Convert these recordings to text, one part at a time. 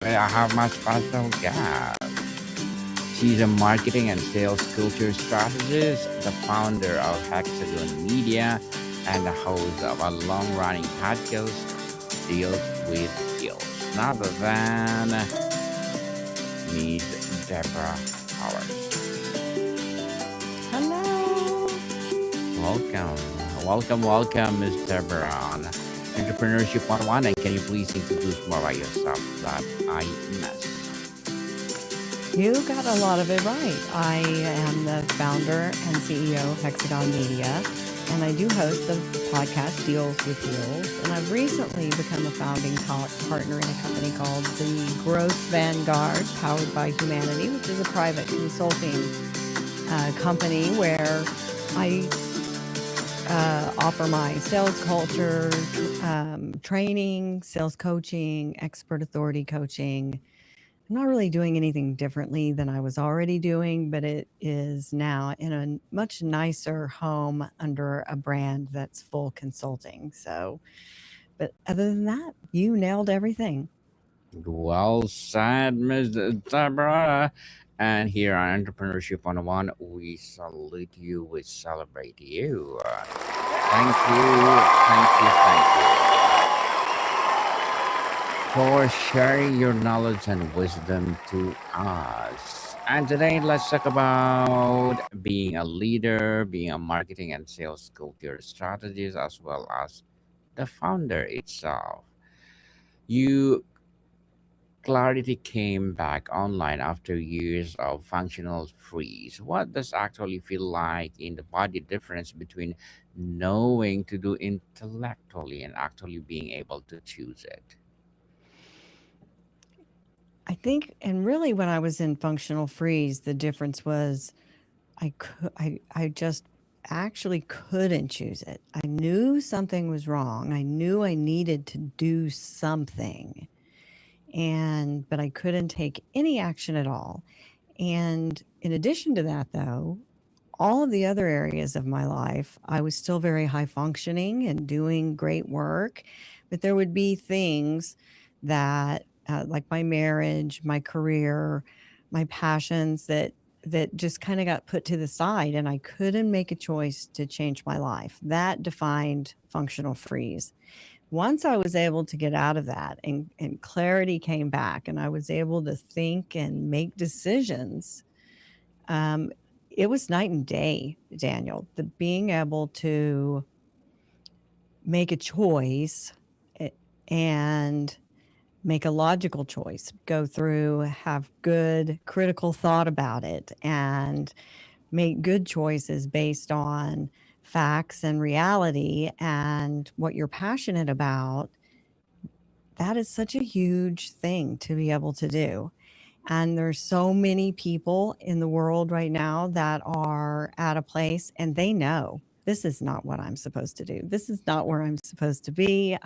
Today I have my special guest. She's a marketing and sales culture strategist, the founder of Hexagon Media, and the host of a long-running podcast, Deals with Deals. None other than Miss Debra Bowers. Hello. Welcome, welcome, Miss Debra on Entrepreneurship 101. And can you please introduce more about yourself that I missed? You got a lot of it right. I am the founder and CEO of Hexagon Media, and I do host the podcast Deals with Deals. And I've recently become a founding partner in a company called the Growth Vanguard, powered by humanity, which is a private consulting company where I offer my sales culture training, sales coaching, expert authority coaching. I'm not really doing anything differently than I was already doing, but it is now in a much nicer home under a brand that's full consulting. So, but other than that, you nailed everything. Well said, Miss Deborah. And here on Entrepreneurship 101, we salute you, we celebrate you. Thank you, for sharing your knowledge and wisdom to us. And today, let's talk about being a leader, being a marketing and sales culture strategist, as well as the founder itself. You Clarity came back online after years of functional freeze. What does actually feel like in the body difference between knowing to do intellectually and actually being able to choose it? I think, and really when I was in functional freeze, the difference was I just actually couldn't choose it. I knew something was wrong. I knew I needed to do something, but I couldn't take any action at all. And in addition to that, though, all of the other areas of my life, I was still very high functioning and doing great work. But there would be things that, like my marriage, my career, my passions that just kind of got put to the side, and I couldn't make a choice to change my life. That defined functional freeze. Once I was able to get out of that and clarity came back and I was able to think and make decisions, um, it was night and day, Daniel. The being able to make a choice and make a logical choice, go through, have good critical thought about it, and make good choices based on facts and reality and what you're passionate about. That is such a huge thing to be able to do. And there's so many people in the world right now that are at a place and they know this is not what I'm supposed to do. This is not where I'm supposed to be.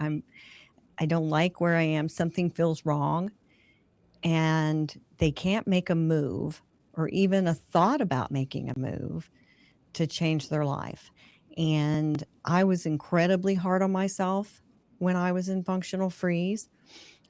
I don't like where I am. Something feels wrong. And they can't make a move or even a thought about making a move to change their life. And I was incredibly hard on myself when I was in functional freeze.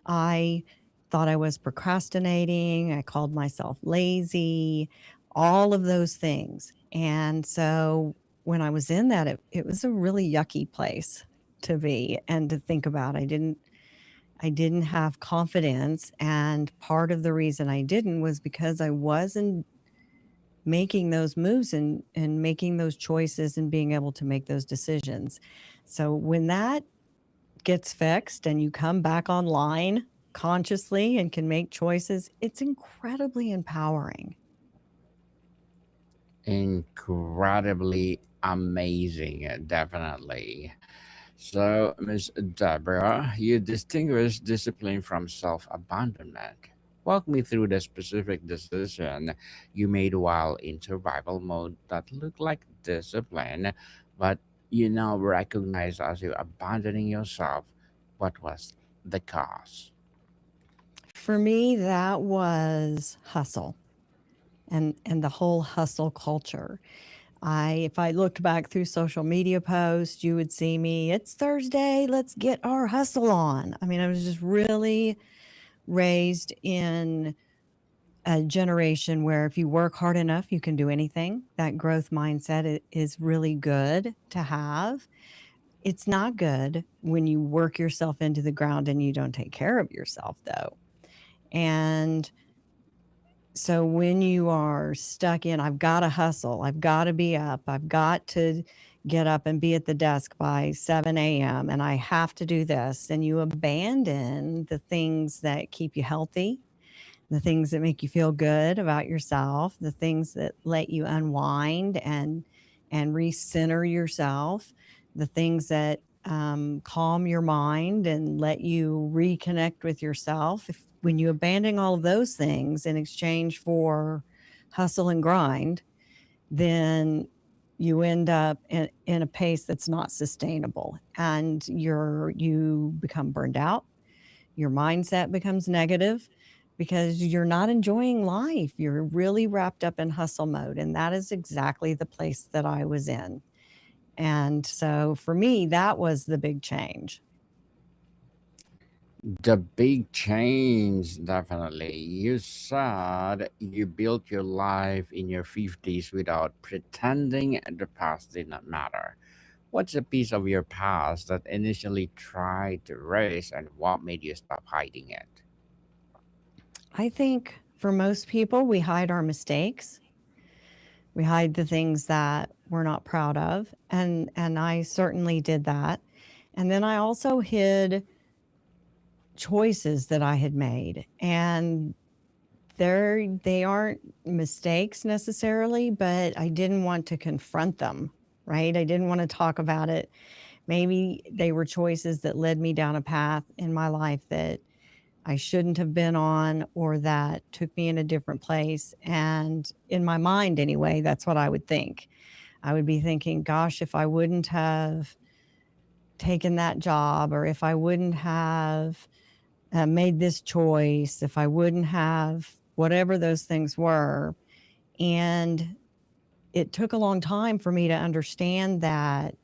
I thought I was procrastinating. I called myself lazy, all of those things. And so when I was in that, it was a really yucky place to be and to think about. I didn't have confidence. And part of the reason I didn't was because I wasn't making those moves and making those choices and being able to make those decisions. So when that gets fixed and you come back online consciously and can make choices, it's incredibly empowering. Incredibly amazing, definitely. So, Miss Deborah, you distinguish discipline from self abandonment. Walk me through the specific decision you made while in survival mode that looked like discipline, but you now recognize as you abandoning yourself. What was the cause? For me, that was hustle and the whole hustle culture. If I looked back through social media posts, you would see me, it's Thursday, let's get our hustle on. I mean, I was just really raised in a generation where if you work hard enough, you can do anything. That growth mindset is really good to have. It's not good when you work yourself into the ground and you don't take care of yourself, though. And so when you are stuck in, I've got to hustle, I've got to be up, I've got to get up and be at the desk by 7 a.m., and I have to do this, and you abandon the things that keep you healthy, the things that make you feel good about yourself, the things that let you unwind and recenter yourself, the things that calm your mind and let you reconnect with yourself. When you abandon all of those things in exchange for hustle and grind, then you end up in a pace that's not sustainable, and you become burned out. Your mindset becomes negative because you're not enjoying life. You're really wrapped up in hustle mode. And that is exactly the place that I was in. And so for me, that was the big change. The big change, definitely. You said you built your life in your 50s without pretending the past did not matter. What's a piece of your past that initially tried to erase, and what made you stop hiding it? I think for most people, we hide our mistakes. We hide the things that we're not proud of. And I certainly did that. And then I also hid choices that I had made. And they aren't mistakes necessarily, but I didn't want to confront them, right? I didn't want to talk about it. Maybe they were choices that led me down a path in my life that I shouldn't have been on, or that took me in a different place. And in my mind, anyway, that's what I would think. I would be thinking, gosh, if I wouldn't have taken that job, or if I wouldn't have made this choice, if I wouldn't have whatever those things were. And it took a long time for me to understand that,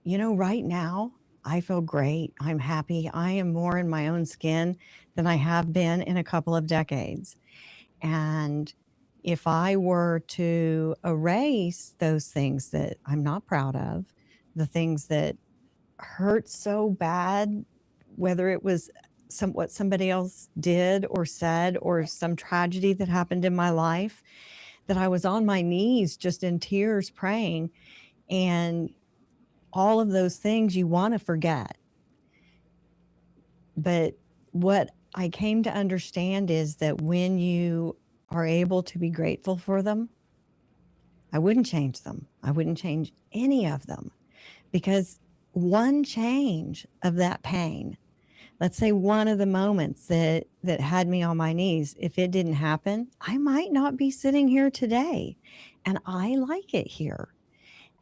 right now, I feel great. I'm happy. I am more in my own skin than I have been in a couple of decades. And if I were to erase those things that I'm not proud of, the things that hurt so bad, whether it was what somebody else did or said, or some tragedy that happened in my life, that I was on my knees just in tears praying. And all of those things you want to forget. But what I came to understand is that when you are able to be grateful for them, I wouldn't change them. I wouldn't change any of them, because one change of that pain, let's say one of the moments that had me on my knees, if it didn't happen, I might not be sitting here today. And I like it here.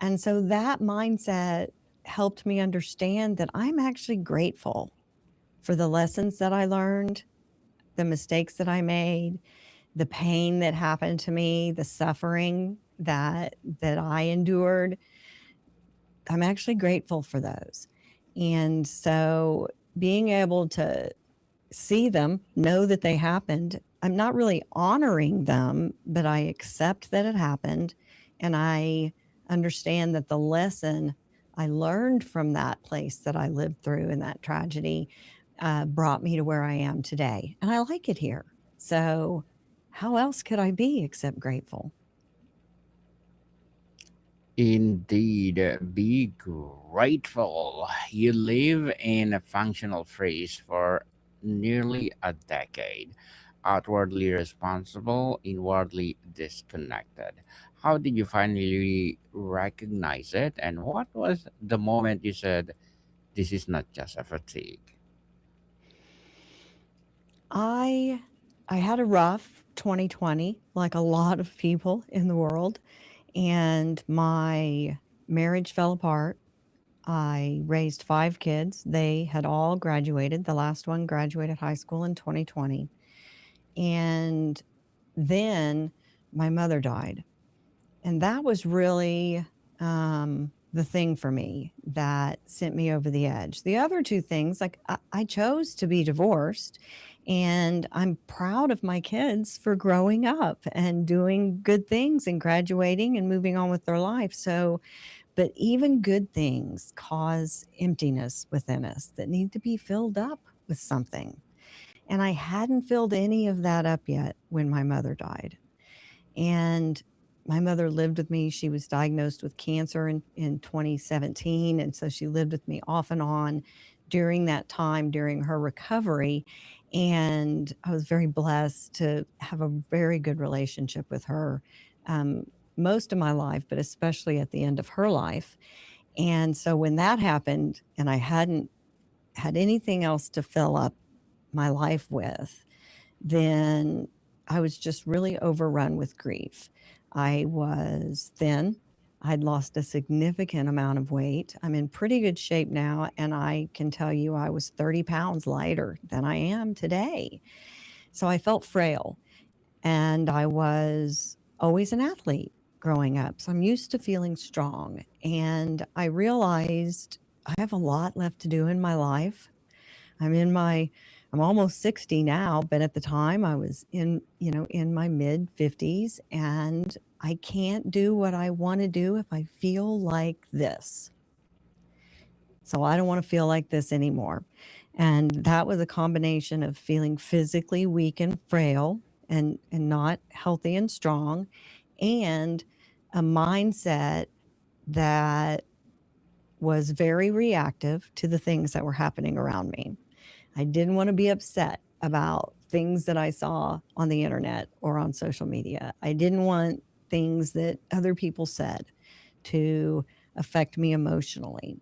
And so that mindset helped me understand that I'm actually grateful for the lessons that I learned, the mistakes that I made, the pain that happened to me, the suffering that I endured. I'm actually grateful for those. And so being able to see them, know that they happened, I'm not really honoring them, but I accept that it happened. And I understand that the lesson I learned from that place that I lived through in that tragedy brought me to where I am today. And I like it here. So how else could I be except grateful? Indeed, be grateful. You live in a functional freeze for nearly a decade, outwardly responsible, inwardly disconnected. How did you finally recognize it? And what was the moment you said, this is not just a fatigue? I had a rough 2020, like a lot of people in the world, and my marriage fell apart. I raised 5 kids. They had all graduated. The last one graduated high school in 2020. And then my mother died. And that was really the thing for me that sent me over the edge. The other 2 things, like I chose to be divorced, And I'm proud of my kids for growing up and doing good things and graduating and moving on with their life. So, but even good things cause emptiness within us that need to be filled up with something. And I hadn't filled any of that up yet when my mother died. And my mother lived with me. She was diagnosed with cancer in 2017. And so she lived with me off and on during that time, during her recovery. And I was very blessed to have a very good relationship with her um, most of my life, but especially at the end of her life. And so when that happened, and I hadn't had anything else to fill up my life with, then I was just really overrun with grief. I was thin. I'd lost a significant amount of weight. I'm in pretty good shape now, and I can tell you I was 30 pounds lighter than I am today. So I felt frail, and I was always an athlete growing up. So I'm used to feeling strong, and I realized I have a lot left to do in my life. I'm almost 60 now, but at the time I was in my mid 50s, and I can't do what I want to do if I feel like this. So I don't want to feel like this anymore. And that was a combination of feeling physically weak and frail and not healthy and strong, and a mindset that was very reactive to the things that were happening around me. I didn't want to be upset about things that I saw on the internet or on social media. I didn't want things that other people said to affect me emotionally.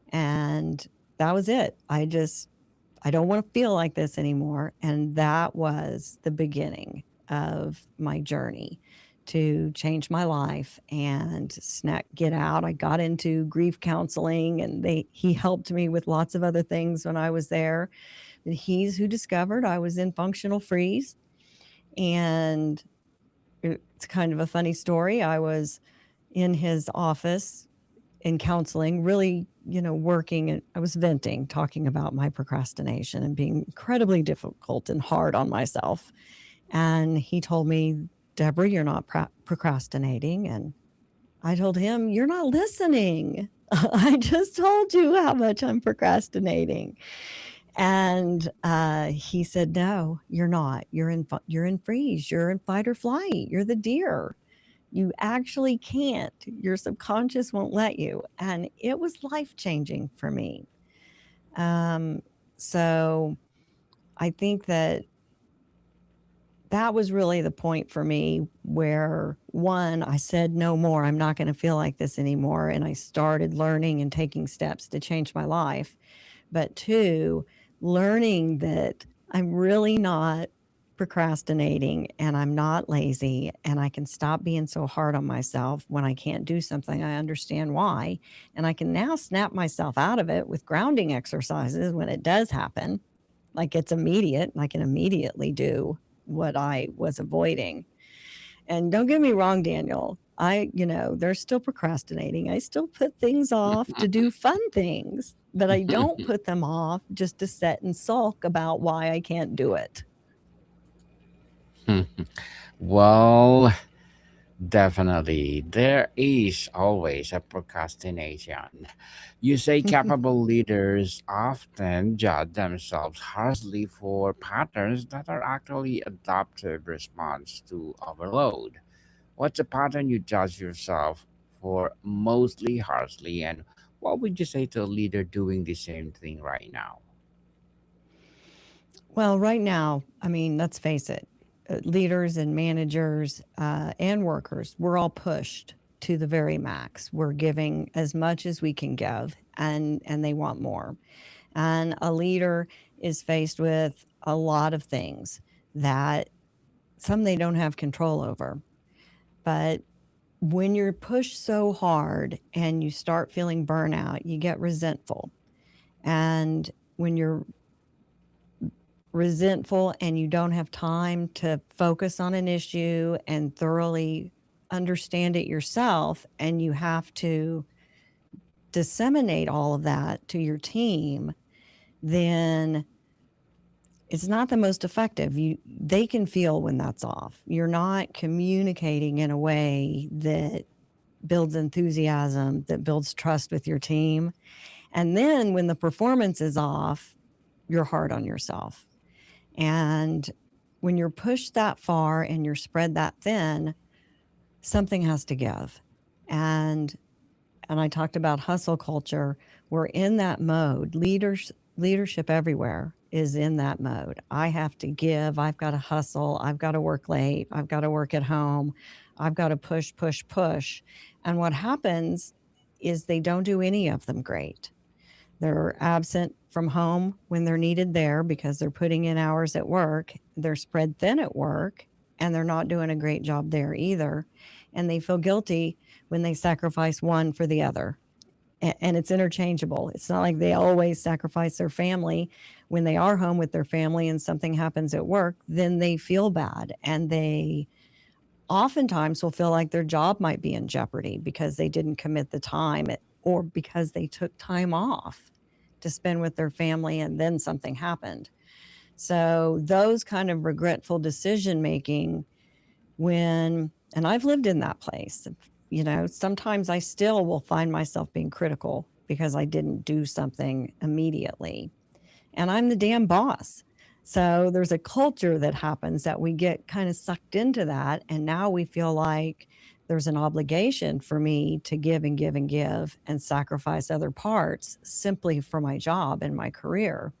And that was it. I don't want to feel like this anymore. And that was the beginning of my journey to change my life and get out. I got into grief counseling, and he helped me with lots of other things when I was there. And he's who discovered I was in functional freeze. And it's kind of a funny story. I was in his office in counseling, really, working, and I was venting, talking about my procrastination and being incredibly difficult and hard on myself. And he told me, "Debra, you're not procrastinating." And I told him, "You're not listening. I just told you how much I'm procrastinating." And he said, "No, you're not. You're in freeze. You're in fight or flight. You're the deer. You actually can't. Your subconscious won't let you." And it was life-changing for me. So I think that was really the point for me where, one, I said, "No more. I'm not going to feel like this anymore." And I started learning and taking steps to change my life. But two, learning that I'm really not procrastinating, and I'm not lazy, and I can stop being so hard on myself when I can't do something. I understand why, and I can now snap myself out of it with grounding exercises when it does happen. Like, it's immediate, and I can immediately do what I was avoiding. And don't get me wrong, Daniel, they're still procrastinating. I still put things off to do fun things, but I don't put them off just to sit and sulk about why I can't do it. Well, definitely. There is always a procrastination. You say capable leaders often judge themselves harshly for patterns that are actually adaptive response to overload. What's a pattern you judge yourself for mostly harshly, and what would you say to a leader doing the same thing right now? Well, right now, I mean, let's face it, leaders and managers and workers, we're all pushed to the very max. We're giving as much as we can give, and they want more. And a leader is faced with a lot of things that some they don't have control over. But when you're pushed so hard and you start feeling burnout, you get resentful. And when you're resentful and you don't have time to focus on an issue and thoroughly understand it yourself, and you have to disseminate all of that to your team, then it's not the most effective. They can feel when that's off. You're not communicating in a way that builds enthusiasm, that builds trust with your team. And then when the performance is off, you're hard on yourself. And when you're pushed that far and you're spread that thin, something has to give. And I talked about hustle culture. We're in that mode. Leadership everywhere is in that mode. I have to give. I've got to hustle. I've got to work late. I've got to work at home. I've got to push, push, push. And what happens is they don't do any of them great. They're absent from home when they're needed there because they're putting in hours at work. They're spread thin at work, and they're not doing a great job there either. And they feel guilty when they sacrifice one for the other. And it's interchangeable. It's not like they always sacrifice their family. When they are home with their family and something happens at work, then they feel bad. And they oftentimes will feel like their job might be in jeopardy because they didn't commit the time or because they took time off to spend with their family and then something happened. So those kind of regretful decision making and I've lived in that place. Sometimes I still will find myself being critical because I didn't do something immediately. And I'm the damn boss. So there's a culture that happens that we get kind of sucked into that. And now we feel like there's an obligation for me to give and give and give and sacrifice other parts simply for my job and my career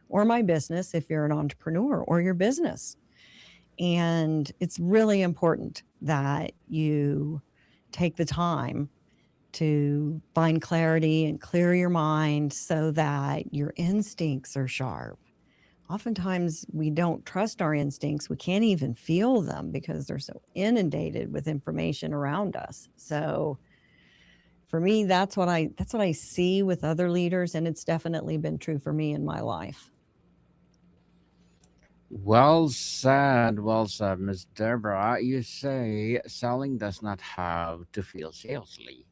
or my business if you're an entrepreneur or your business. And it's really important that you take the time to find clarity and clear your mind so that your instincts are sharp. Oftentimes, we don't trust our instincts. We can't even feel them because they're so inundated with information around us. So for me, that's what I see with other leaders, and it's definitely been true for me in my life. Well said, Miss Deborah. You say selling does not have to feel salesy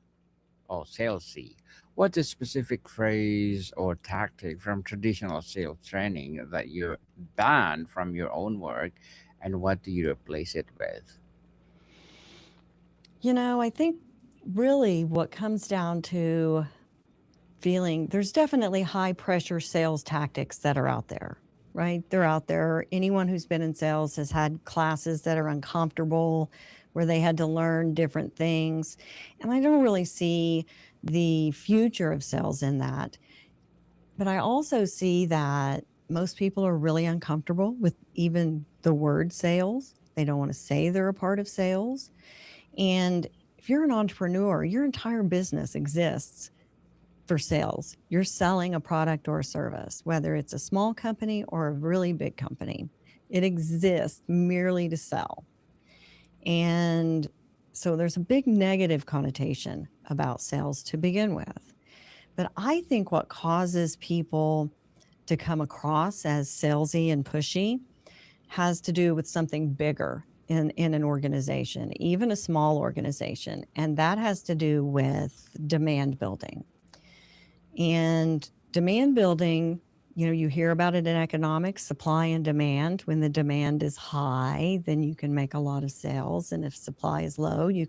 or salesy. What is specific phrase or tactic from traditional sales training that you banned from your own work, and what do you replace it with? I think really what comes down to feeling there's definitely high pressure sales tactics that are out there, right? They're out there. Anyone who's been in sales has had classes that are uncomfortable where they had to learn different things. And I don't really see the future of sales in that. But I also see that most people are really uncomfortable with even the word sales. They don't want to say they're a part of sales. And if you're an entrepreneur, your entire business exists for sales. You're selling a product or a service, whether it's a small company or a really big company. It exists merely to sell. And so there's a big negative connotation about sales to begin with. But I think what causes people to come across as salesy and pushy has to do with something bigger in an organization, even a small organization. And that has to do with demand building. And demand building, you hear about it in economics, supply and demand. When the demand is high, then you can make a lot of sales. And if supply is low, you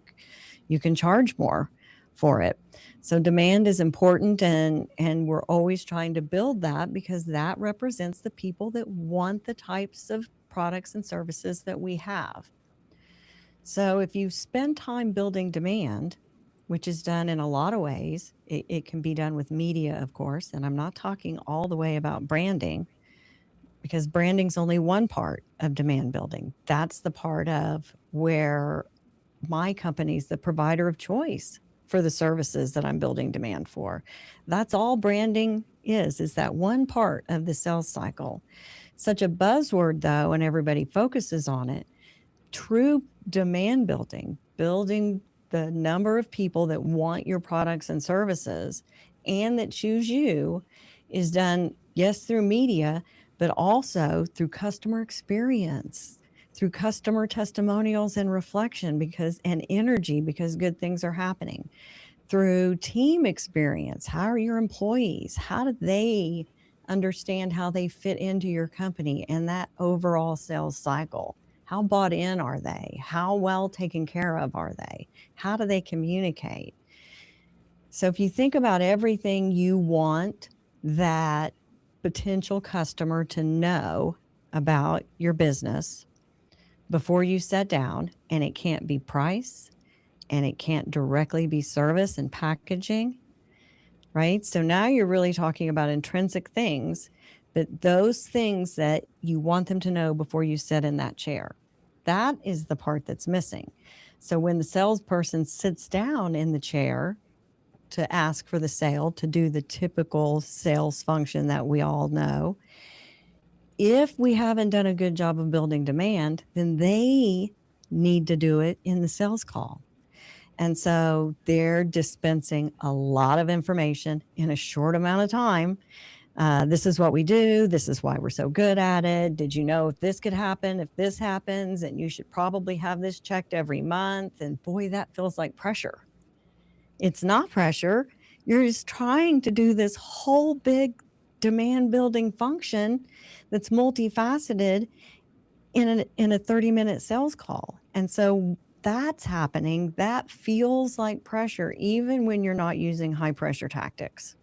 can charge more for it. So demand is important, and we're always trying to build that because that represents the people that want the types of products and services that we have. So if you spend time building demand, which is done in a lot of ways, it can be done with media, of course, and I'm not talking all the way about branding because branding's only one part of demand building. That's the part of where my company's the provider of choice for the services that I'm building demand for. That's all branding is that one part of the sales cycle. Such a buzzword though, and everybody focuses on it. True demand building the number of people that want your products and services and that choose you is done, yes, through media, but also through customer experience, through customer testimonials and reflection and energy because good things are happening, through team experience. How are your employees? How do they understand how they fit into your company and that overall sales cycle. How bought in are they? How well taken care of are they? How do they communicate? So if you think about everything you want that potential customer to know about your business before you sit down, and it can't be price, and it can't directly be service and packaging, right? So now you're really talking about intrinsic things, but those things that you want them to know before you sit in that chair, that is the part that's missing. So when the salesperson sits down in the chair to ask for the sale, to do the typical sales function that we all know, if we haven't done a good job of building demand, then they need to do it in the sales call. And so they're dispensing a lot of information in a short amount of time. This is what we do. This is why we're so good at it. Did you know if this could happen, if this happens, and you should probably have this checked every month? And boy, that feels like pressure. It's not pressure. You're just trying to do this whole big demand building function that's multifaceted in a 30-minute sales call. And so that's happening. That feels like pressure, even when you're not using high pressure tactics.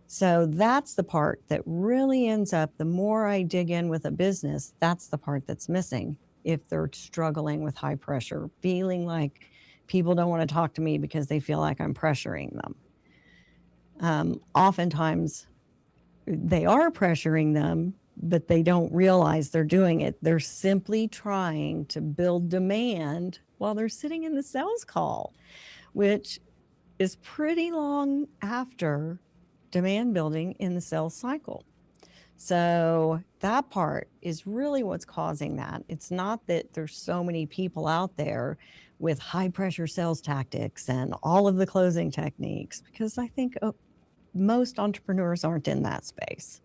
So that's the part that really ends up, the more I dig in with a business, that's the part that's missing. If they're struggling with high pressure, feeling like people don't want to talk to me because they feel like I'm pressuring them. Oftentimes they are pressuring them, but they don't realize they're doing it. They're simply trying to build demand while they're sitting in the sales call, which is pretty long after demand building in the sales cycle. So that part is really what's causing that. It's not that there's so many people out there with high pressure sales tactics and all of the closing techniques, because I think most entrepreneurs aren't in that space.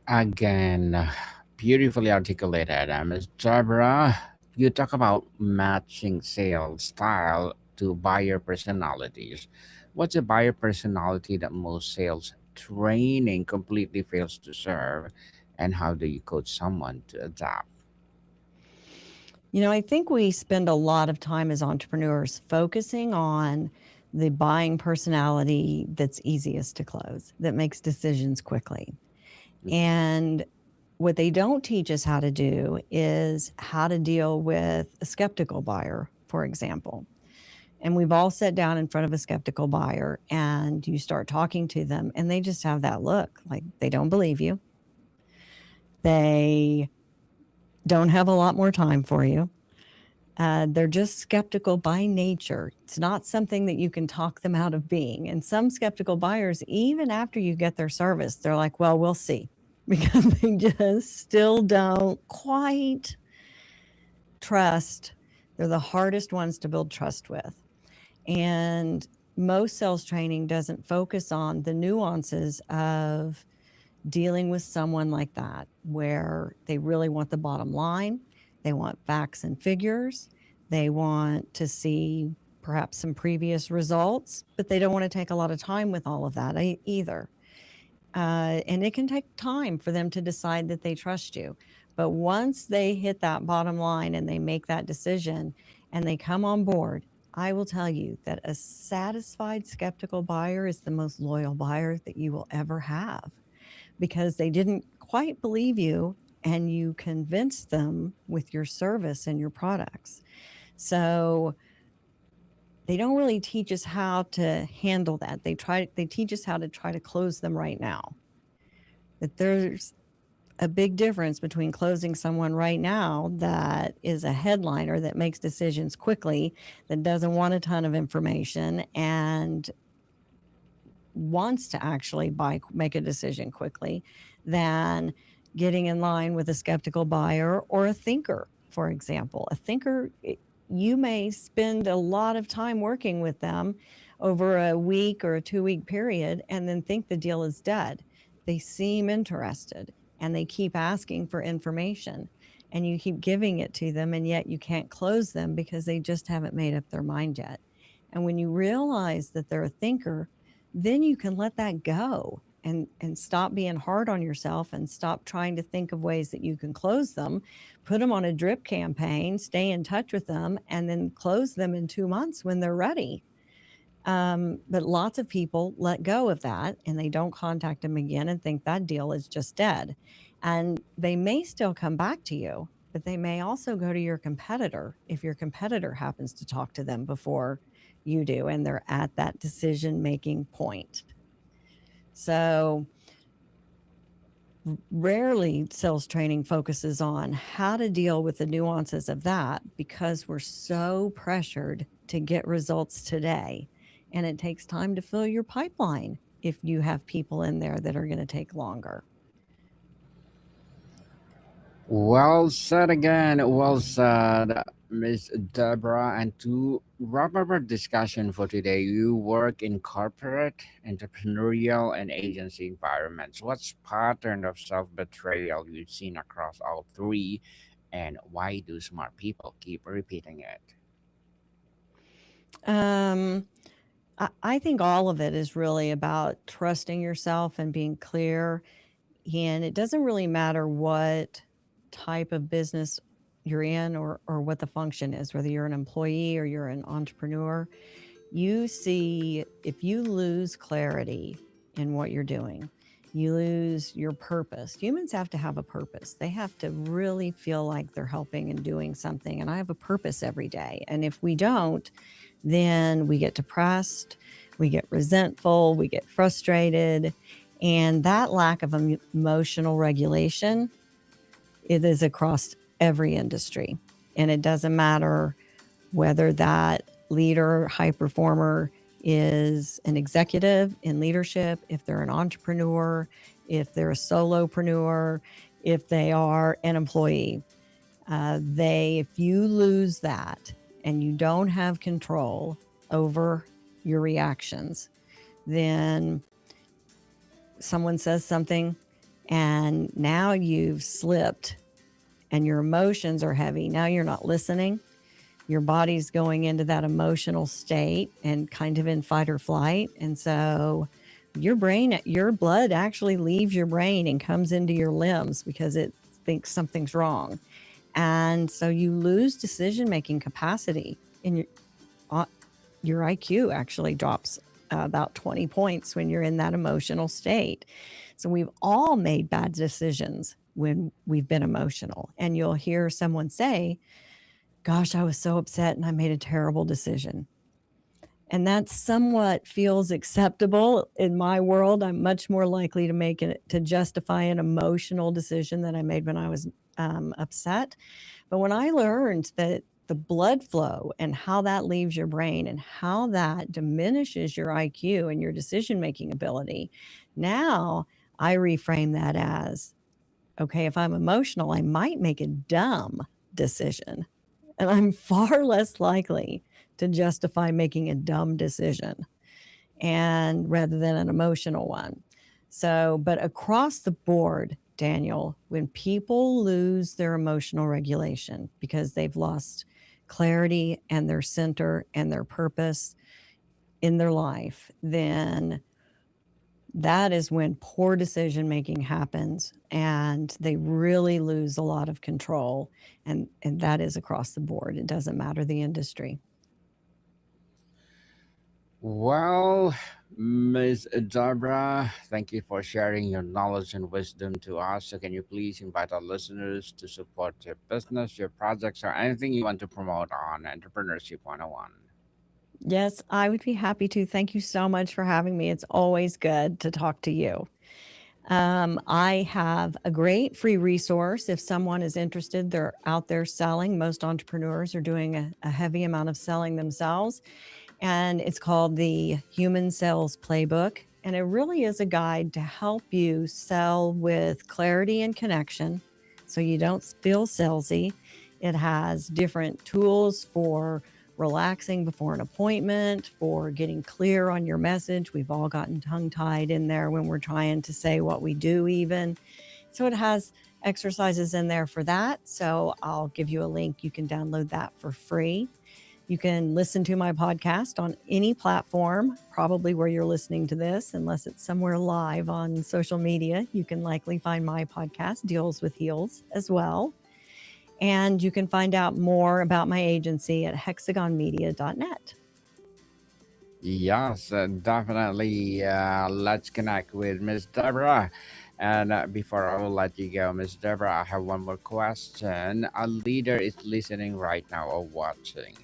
Again, beautifully articulated, Ms. Deborah. You talk about matching sales style to buyer personalities. What's a buyer personality that most sales training completely fails to serve, and how do you coach someone to adapt? You know, I think we spend a lot of time as entrepreneurs focusing on the buying personality that's easiest to close, that makes decisions quickly. And what they don't teach us how to do is how to deal with a skeptical buyer, for example. And we've all sat down in front of a skeptical buyer and you start talking to them and they just have that look like they don't believe you. They don't have a lot more time for you. They're just skeptical by nature. It's not something that you can talk them out of being. And some skeptical buyers, even after you get their service, they're like, well, we'll see, because they just still don't quite trust. They're the hardest ones to build trust with. And most sales training doesn't focus on the nuances of dealing with someone like that, where they really want the bottom line. They want facts and figures. They want to see perhaps some previous results, but they don't want to take a lot of time with all of that either. And it can take time for them to decide that they trust you. But once they hit that bottom line and they make that decision and they come on board, I will tell you that a satisfied skeptical buyer is the most loyal buyer that you will ever have, because they didn't quite believe you and you convinced them with your service and your products. So they don't really teach us how to handle that. They teach us how to try to close them right now. That there's a big difference between closing someone right now that is a headliner that makes decisions quickly, that doesn't want a ton of information and wants to actually make a decision quickly, than getting in line with a skeptical buyer or a thinker, for example. A thinker, you may spend a lot of time working with them over a week or a 2-week period and then think the deal is dead. They seem interested and they keep asking for information and you keep giving it to them, and yet you can't close them because they just haven't made up their mind yet. And when you realize that they're a thinker, then you can let that go and stop being hard on yourself and stop trying to think of ways that you can close them, put them on a drip campaign, stay in touch with them, and then close them in 2 months when they're ready. But lots of people let go of that and they don't contact them again and think that deal is just dead. And they may still come back to you, but they may also go to your competitor if your competitor happens to talk to them before you do and they're at that decision making point. So rarely sales training focuses on how to deal with the nuances of that because we're so pressured to get results today. And it takes time to fill your pipeline if you have people in there that are going to take longer. Well said again. Well said, Miss Deborah. And to wrap up our discussion for today, you work in corporate, entrepreneurial, and agency environments. What's pattern of self-betrayal you've seen across all three, and why do smart people keep repeating it? Um, I think all of it is really about trusting yourself and being clear. And it doesn't really matter what type of business you're in or what the function is, whether you're an employee or you're an entrepreneur. You see, if you lose clarity in what you're doing, you lose your purpose. Humans have to have a purpose. They have to really feel like they're helping and doing something. And I have a purpose every day. And if we don't, then we get depressed, we get resentful, we get frustrated. And that lack of emotional regulation, it is across every industry. And it doesn't matter whether that leader, high performer is an executive in leadership, if they're an entrepreneur, if they're a solopreneur, if they are an employee. If you lose that and you don't have control over your reactions, then someone says something and now you've slipped and your emotions are heavy. Now you're not listening. Your body's going into that emotional state and kind of in fight or flight. And so your blood actually leaves your brain and comes into your limbs because it thinks something's wrong. And so you lose decision-making capacity in your IQ actually drops about 20 points when you're in that emotional state. So we've all made bad decisions when we've been emotional. And you'll hear someone say, gosh, I was so upset and I made a terrible decision. And that somewhat feels acceptable in my world. I'm much more likely to justify an emotional decision that I made when I was upset. But when I learned that the blood flow and how that leaves your brain and how that diminishes your IQ and your decision-making ability, now I reframe that as, okay, if I'm emotional, I might make a dumb decision. And I'm far less likely to justify making a dumb decision and rather than an emotional one. So, but across the board, Daniel, when people lose their emotional regulation because they've lost clarity and their center and their purpose in their life, then that is when poor decision making happens and they really lose a lot of control. And that is across the board. It doesn't matter the industry. Well, Ms. Deborah, thank you for sharing your knowledge and wisdom to us. So, can you please invite our listeners to support your business, your projects, or anything you want to promote on Entrepreneurship 101? Yes, I would be happy to. Thank you so much for having me. It's always good to talk to you. I have a great free resource. If someone is interested, they're out there selling. Most entrepreneurs are doing a heavy amount of selling themselves. And it's called the Human Sales Playbook. And it really is a guide to help you sell with clarity and connection so you don't feel salesy. It has different tools for relaxing before an appointment, for getting clear on your message. We've all gotten tongue-tied in there when we're trying to say what we do even. So it has exercises in there for that. So I'll give you a link. You can download that for free. You can listen to my podcast on any platform, probably where you're listening to this, unless it's somewhere live on social media. You can likely find my podcast, Deals with Heels, as well. And you can find out more about my agency at hexagonmedia.net. Yes, definitely. Let's connect with Miss Deborah. And before I will let you go, Miss Deborah, I have one more question. A leader is listening right now or watching.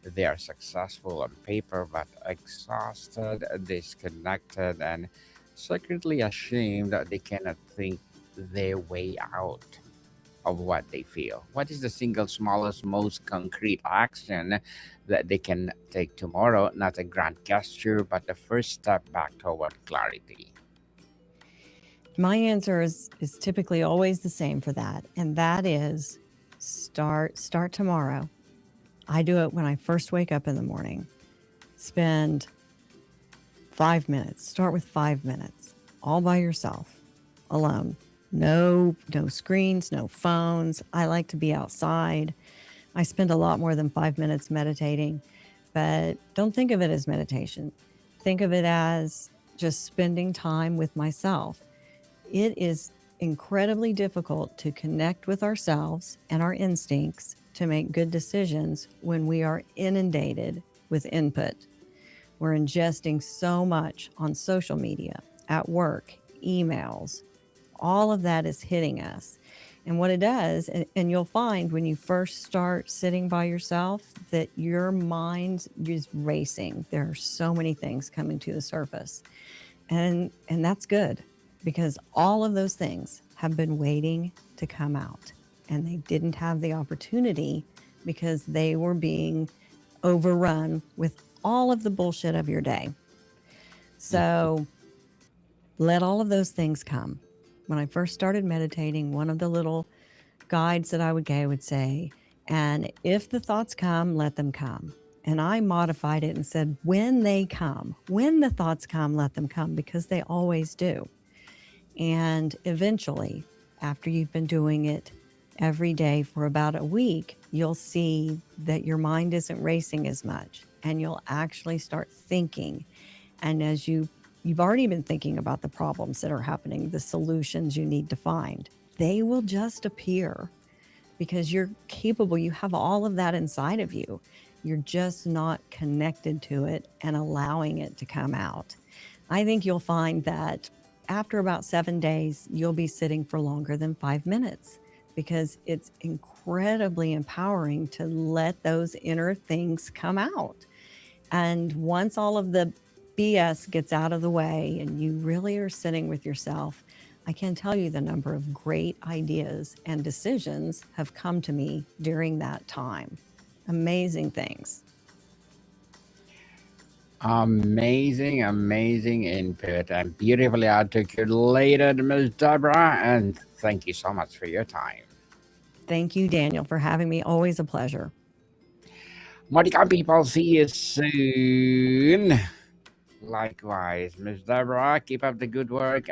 They are successful on paper, but exhausted, disconnected, and secretly ashamed that they cannot think their way out of what they feel. What is the single smallest, most concrete action that they can take tomorrow? Not a grand gesture, but the first step back toward clarity. My answer is typically always the same for that, and that is start tomorrow. I do it when I first wake up in the morning. Spend 5 minutes. Start with 5 minutes, all by yourself, alone. No screens, no phones. I like to be outside. I spend a lot more than 5 minutes meditating, but don't think of it as meditation. Think of it as just spending time with myself. It is incredibly difficult to connect with ourselves and our instincts to make good decisions when we are inundated with input. We're ingesting so much on social media, at work, emails. All of that is hitting us. And what it does, and you'll find when you first start sitting by yourself that your mind is racing. There are so many things coming to the surface. And that's good, because all of those things have been waiting to come out, and they didn't have the opportunity because they were being overrun with all of the bullshit of your day. So let all of those things come. When I first started meditating, one of the little guides that I would get would say, and if the thoughts come, let them come. And I modified it and said, when they come, when the thoughts come, let them come, because they always do. And eventually, after you've been doing it every day for about a week, you'll see that your mind isn't racing as much, and you'll actually start thinking. And as you've already been thinking about the problems that are happening, the solutions you need to find, they will just appear because you're capable. You have all of that inside of you. You're just not connected to it and allowing it to come out. I think you'll find that after about 7 days, you'll be sitting for longer than 5 minutes, because it's incredibly empowering to let those inner things come out. And once all of the BS gets out of the way and you really are sitting with yourself, I can tell you the number of great ideas and decisions have come to me during that time. Amazing things. Amazing input and beautifully articulated, Ms. Deborah. And thank you so much for your time. Thank you, Daniel, for having me. Always a pleasure. Monica people, see you soon. Likewise, Ms. Deborah, keep up the good work.